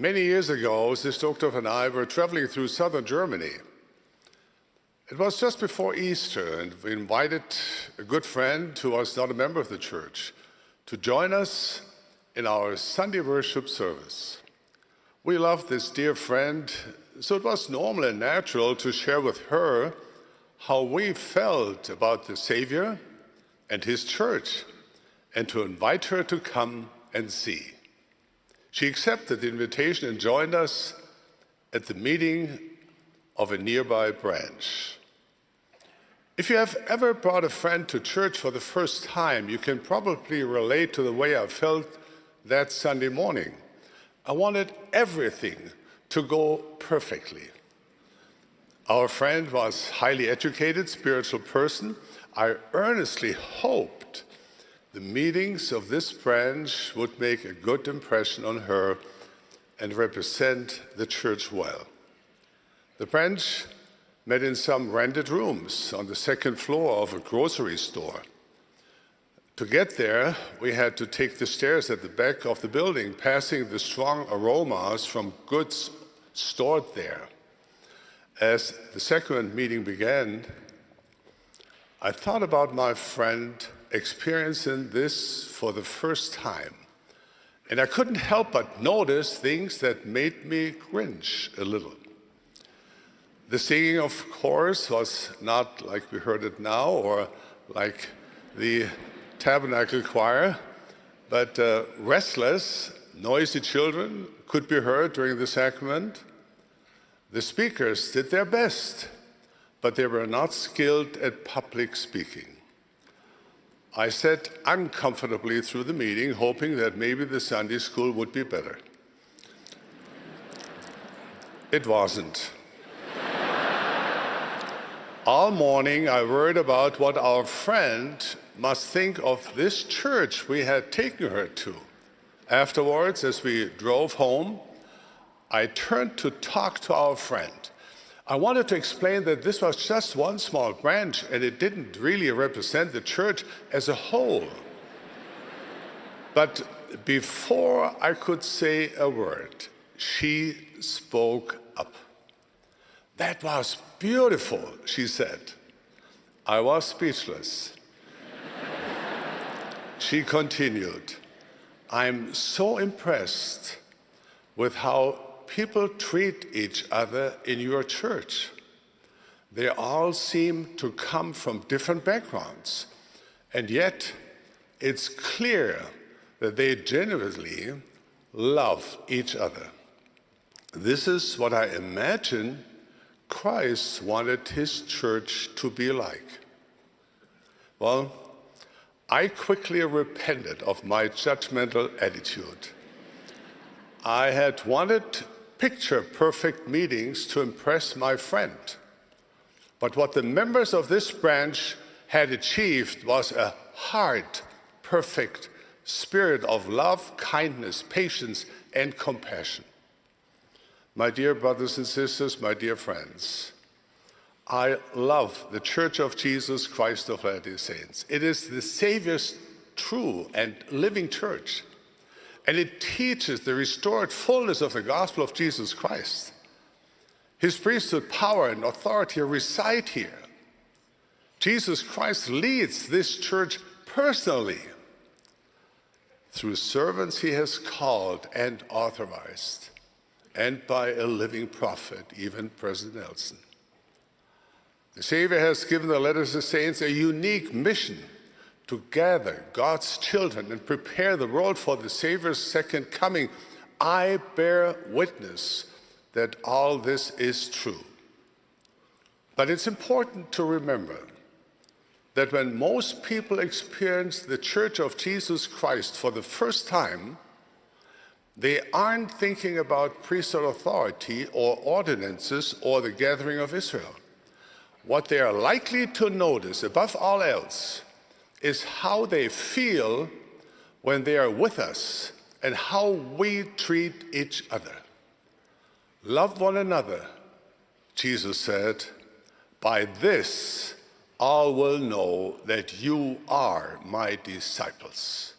Many years ago, Sister Uchdorf and I were traveling through southern Germany. It was just before Easter, and we invited a good friend who was not a member of the church to join us in our Sunday worship service. We loved this dear friend, so it was normal and natural to share with her how we felt about the Savior and his church, and to invite her to come and see. She accepted the invitation and joined us at the meeting of a nearby branch. If you have ever brought a friend to church for the first time, you can probably relate to the way I felt that Sunday morning. I wanted everything to go perfectly. Our friend was a highly educated, spiritual person. I earnestly hoped the meetings of this branch would make a good impression on her and represent the church well. The branch met in some rented rooms on the second floor of a grocery store. To get there, we had to take the stairs at the back of the building, passing the strong aromas from goods stored there. As the second meeting began, I thought about my friend experiencing this for the first time, and I couldn't help but notice things that made me cringe a little. The singing, of course, was not like we heard it now or like the tabernacle choir, but restless, noisy children could be heard during the sacrament. The speakers did their best, but they were not skilled at public speaking. I sat uncomfortably through the meeting, hoping that maybe the Sunday school would be better. It wasn't. All morning, I worried about what our friend must think of this church we had taken her to. Afterwards, as we drove home, I turned to talk to our friend. I wanted to explain that this was just one small branch and it didn't really represent the church as a whole. But before I could say a word, she spoke up. "That was beautiful," she said. I was speechless. She continued, "I'm so impressed with how people treat each other in your church. They all seem to come from different backgrounds, and yet it's clear that they genuinely love each other. This is what I imagine Christ wanted his church to be like." Well, I quickly repented of my judgmental attitude. I had wanted picture-perfect meetings to impress my friend. But what the members of this branch had achieved was a heart, perfect spirit of love, kindness, patience, and compassion. My dear brothers and sisters, my dear friends, I love the Church of Jesus Christ of Latter-day Saints. It is the Savior's true and living church. And it teaches the restored fullness of the gospel of Jesus Christ. His priesthood power and authority reside here. Jesus Christ leads this church personally through servants he has called and authorized, and by a living prophet, even President Nelson. The Savior has given the Latter-day Saints a unique mission to gather God's children and prepare the world for the Savior's second coming. I bear witness that all this is true. But it's important to remember that when most people experience the Church of Jesus Christ for the first time, they aren't thinking about priesthood authority or ordinances or the gathering of Israel. What they are likely to notice, above all else, is how they feel when they are with us and how we treat each other. Love one another, Jesus said, "By this all will know that you are my disciples."